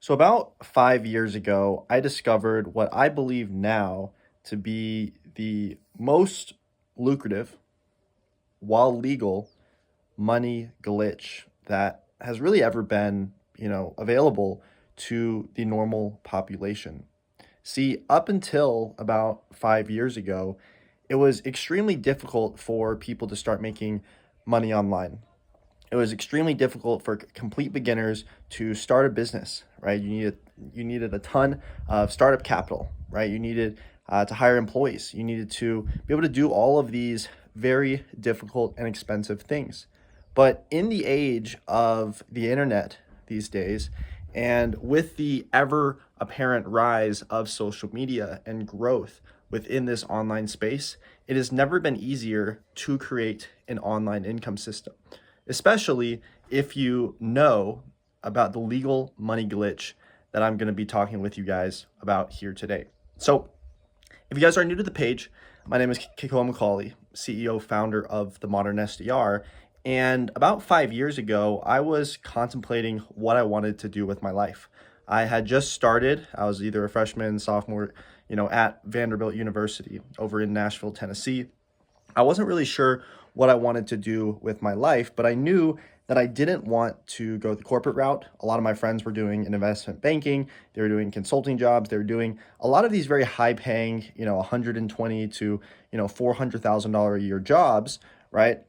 So, about 5 years ago, I discovered what I believe now to be the most lucrative, while legal, money glitch that has really ever been, available to the normal population. See, up until about 5 years ago, it was extremely difficult for people to start making money online. It was extremely difficult for complete beginners to start a business, right? You needed a ton of startup capital, right? You needed to hire employees. You needed to be able to do all of these very difficult and expensive things. But in the age of the internet these days, and with the ever apparent rise of social media and growth within this online space, it has never been easier to create an online income system, especially if you know about the legal money glitch that I'm going to be talking with you guys about here today. So, if you guys are new to the page, my name is Kekoa MacAuley, CEO, founder of the Modern SDR. And about 5 years ago, I was contemplating what I wanted to do with my life. I had just started, I was either a freshman, sophomore, at Vanderbilt University over in Nashville, Tennessee. I wasn't really sure what I wanted to do with my life, but I knew that I didn't want to go the corporate route. A lot of my friends were doing investment banking, they were doing consulting jobs, they were doing a lot of these very high paying, 120 to, $400,000 a year jobs, right?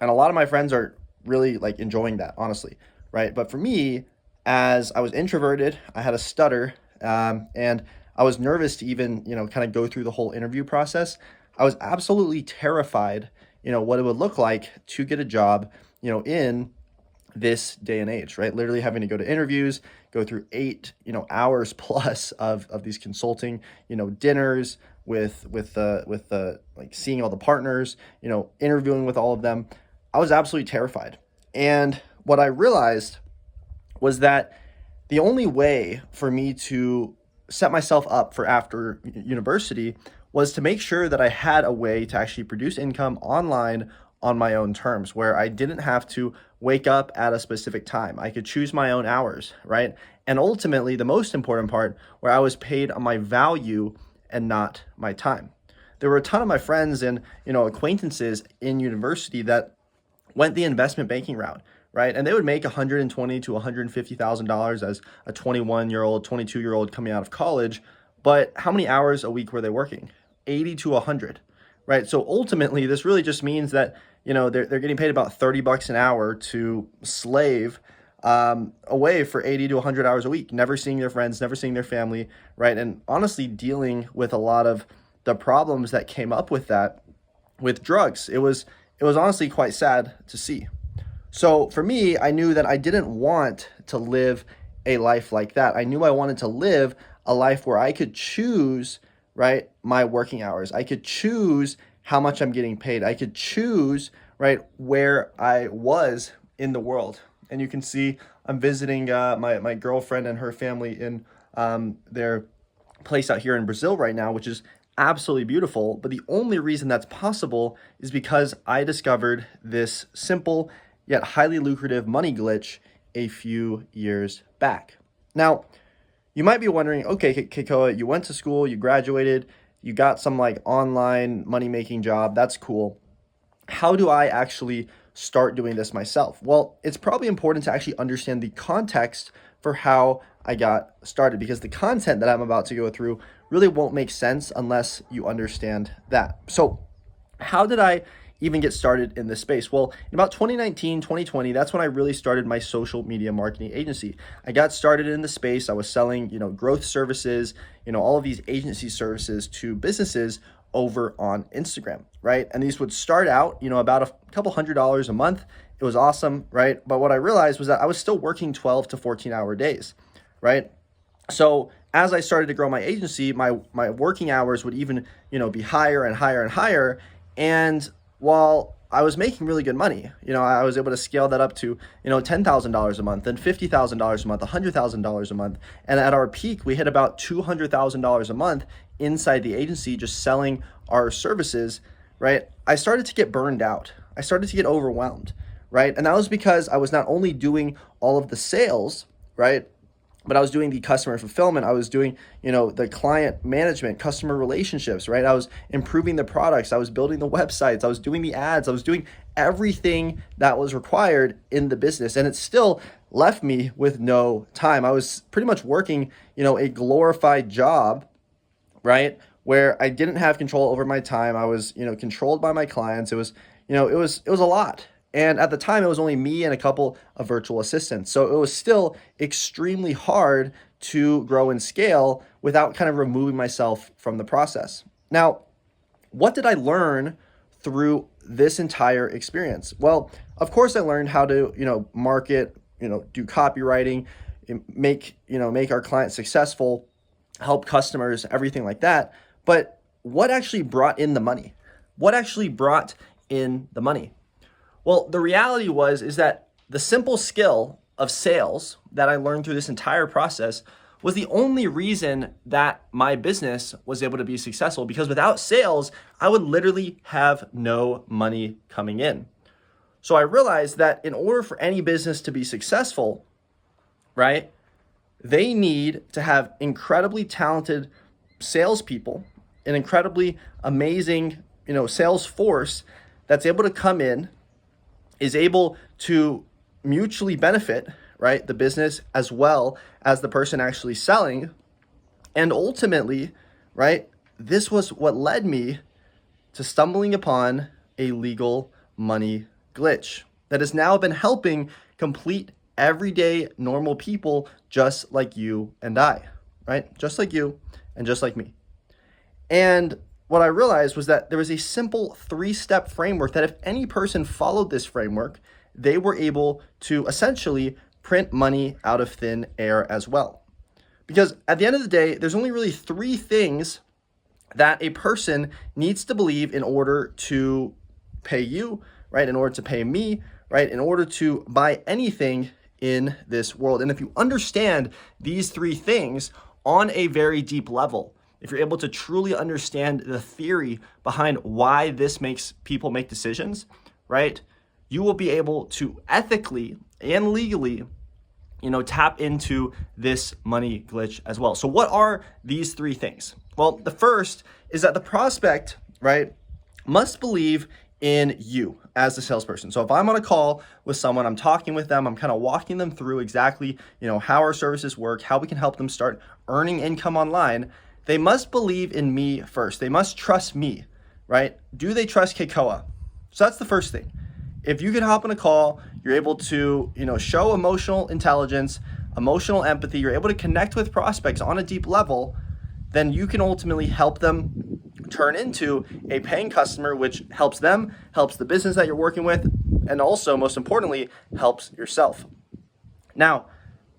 And a lot of my friends are really like enjoying that, honestly, right? But for me, as I was introverted, I had a stutter, and I was nervous to even, kind of go through the whole interview process. I was absolutely terrified, what it would look like to get a job, in this day and age, right? Literally having to go to interviews, go through 8, hours plus of these consulting, dinners with the like seeing all the partners, interviewing with all of them. I was absolutely terrified. And what I realized was that the only way for me to set myself up for after university was to make sure that I had a way to actually produce income online on my own terms, where I didn't have to wake up at a specific time. I could choose my own hours, right? And ultimately, the most important part, where I was paid on my value and not my time. There were a ton of my friends and acquaintances in university that went the investment banking route, right? And they would make 120 to $150,000 as a 21-year-old, 22-year-old coming out of college. But how many hours a week were they working? 80 to 100, right? So ultimately, this really just means that they're getting paid about $30 an hour to slave away for 80 to 100 hours a week, never seeing their friends, never seeing their family, right? And honestly, dealing with a lot of the problems that came up with that, with drugs. It was honestly quite sad to see. So for me, I knew that I didn't want to live a life like that. I knew I wanted to live a life where I could choose, right, my working hours. I could choose how much I'm getting paid. I could choose, right, where I was in the world. And you can see I'm visiting my girlfriend and her family in their place out here in Brazil right now, which is absolutely beautiful. But the only reason that's possible is because I discovered this simple yet highly lucrative money glitch a few years back. Now, you might be wondering, okay, Kekoa, you went to school, you graduated, you got some like online money making job. That's cool. How do I actually start doing this myself? Well, it's probably important to actually understand the context for how I got started, because the content that I'm about to go through really won't make sense unless you understand that. So, how did I even get started in this space? Well, in about 2019, 2020, that's when I really started my social media marketing agency. I got started in the space. I was selling, growth services, all of these agency services to businesses over on Instagram, right? And these would start out, about a couple $100s a month. It was awesome, right? But what I realized was that I was still working 12 to 14-hour days, right? So as I started to grow my agency, my working hours would even, be higher and higher and higher. And while I was making really good money, I was able to scale that up to, $10,000 a month, then $50,000 a month, $100,000 a month. And at our peak, we hit about $200,000 a month inside the agency just selling our services, right? I started to get burned out. I started to get overwhelmed, right? And that was because I was not only doing all of the sales, right, but I was doing the customer fulfillment. I was doing, the client management, customer relationships, right? I was improving the products. I was building the websites. I was doing the ads. I was doing everything that was required in the business. And it still left me with no time. I was pretty much working, a glorified job, right? Where I didn't have control over my time. I was, controlled by my clients. It was, it was a lot. And at the time, it was only me and a couple of virtual assistants. So it was still extremely hard to grow and scale without kind of removing myself from the process. Now, what did I learn through this entire experience? Well, of course, I learned how to, market, do copywriting, make our clients successful, help customers, everything like that. But what actually brought in the money? What actually brought in the money? Well, the reality is that the simple skill of sales that I learned through this entire process was the only reason that my business was able to be successful, because without sales, I would literally have no money coming in. So I realized that in order for any business to be successful, right, they need to have incredibly talented salespeople, an incredibly amazing, sales force that's able to come in, is able to mutually benefit, right, the business as well as the person actually selling. And ultimately, right, this was what led me to stumbling upon a legal money glitch that has now been helping complete everyday normal people just like you and I, right? Just like you and just like me. And what I realized was that there was a simple 3-step framework that if any person followed this framework, they were able to essentially print money out of thin air as well. Because at the end of the day, there's only really 3 things that a person needs to believe in order to pay you, right? In order to pay me, right? In order to buy anything in this world. And if you understand these 3 things on a very deep level, if you're able to truly understand the theory behind why this makes people make decisions, right, you will be able to ethically and legally, tap into this money glitch as well. So what are these 3 things? Well, the first is that the prospect, right, must believe in you as the salesperson. So if I'm on a call with someone, I'm talking with them, I'm kind of walking them through exactly, how our services work, how we can help them start earning income online. They must believe in me first. They must trust me, right? Do they trust Kekoa? So that's the first thing. If you can hop on a call, you're able to, show emotional intelligence, emotional empathy, you're able to connect with prospects on a deep level, then you can ultimately help them turn into a paying customer, which helps them, helps the business that you're working with, and also, most importantly, helps yourself. Now,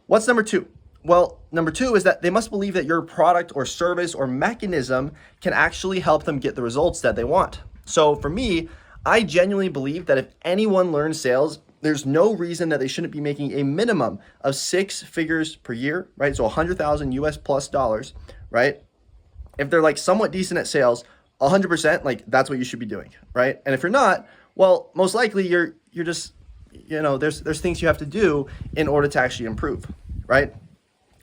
what's number 2? Well, number 2 is that they must believe that your product or service or mechanism can actually help them get the results that they want. So for me, I genuinely believe that if anyone learns sales, there's no reason that they shouldn't be making a minimum of 6 figures per year, right? So 100,000 US plus dollars, right? If they're like somewhat decent at sales, 100%, like that's what you should be doing, right? And if you're not, well, most likely you're just, there's things you have to do in order to actually improve, right?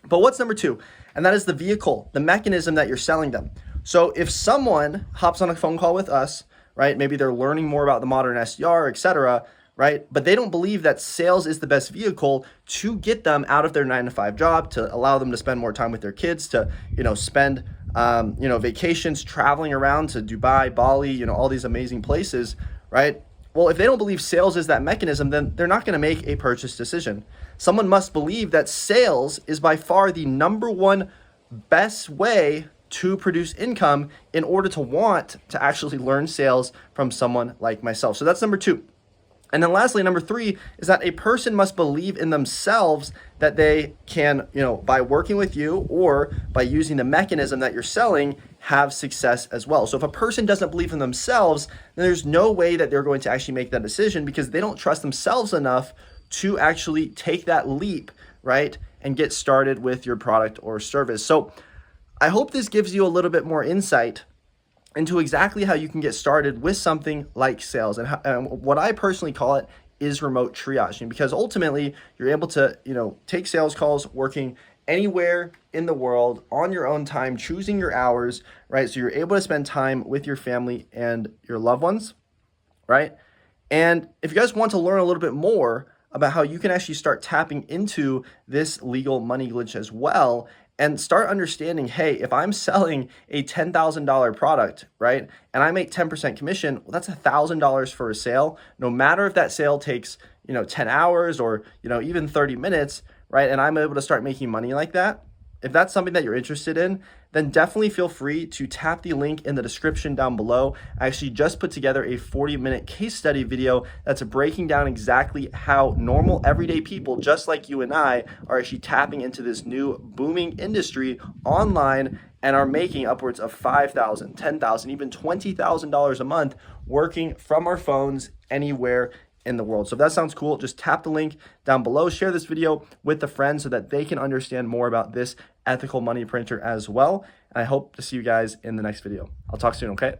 But what's number 2? And that is the vehicle, the mechanism that you're selling them. So if someone hops on a phone call with us, right, maybe they're learning more about the modern SDR, et cetera, right? But they don't believe that sales is the best vehicle to get them out of their 9-to-5 job, to allow them to spend more time with their kids, to, spend, vacations traveling around to Dubai, Bali, all these amazing places, right? Well, if they don't believe sales is that mechanism, then they're not going to make a purchase decision. Someone must believe that sales is by far the number one best way to produce income in order to want to actually learn sales from someone like myself. So that's number 2. And then lastly, number 3 is that a person must believe in themselves that they can, by working with you or by using the mechanism that you're selling, have success as well. So if a person doesn't believe in themselves, then there's no way that they're going to actually make that decision, because they don't trust themselves enough to actually take that leap, right, and get started with your product or service. So I hope this gives you a little bit more insight into exactly how you can get started with something like sales. And what I personally call it is remote triaging, because ultimately you're able to, take sales calls working anywhere in the world on your own time, choosing your hours, right? So you're able to spend time with your family and your loved ones, right? And if you guys want to learn a little bit more about how you can actually start tapping into this legal money glitch as well, and start understanding, hey, if I'm selling a $10,000 product, right, and I make 10% commission, well, that's $1,000 for a sale. No matter if that sale takes, 10 hours or, even 30 minutes, right, and I'm able to start making money like that. If that's something that you're interested in, then definitely feel free to tap the link in the description down below. I actually just put together a 40-minute case study video that's breaking down exactly how normal everyday people just like you and I are actually tapping into this new booming industry online and are making upwards of $5,000, $10,000, even $20,000 a month working from our phones anywhere in the world. So if that sounds cool, just tap the link down below, share this video with a friend so that they can understand more about this ethical money printer as well. And I hope to see you guys in the next video. I'll talk soon, okay?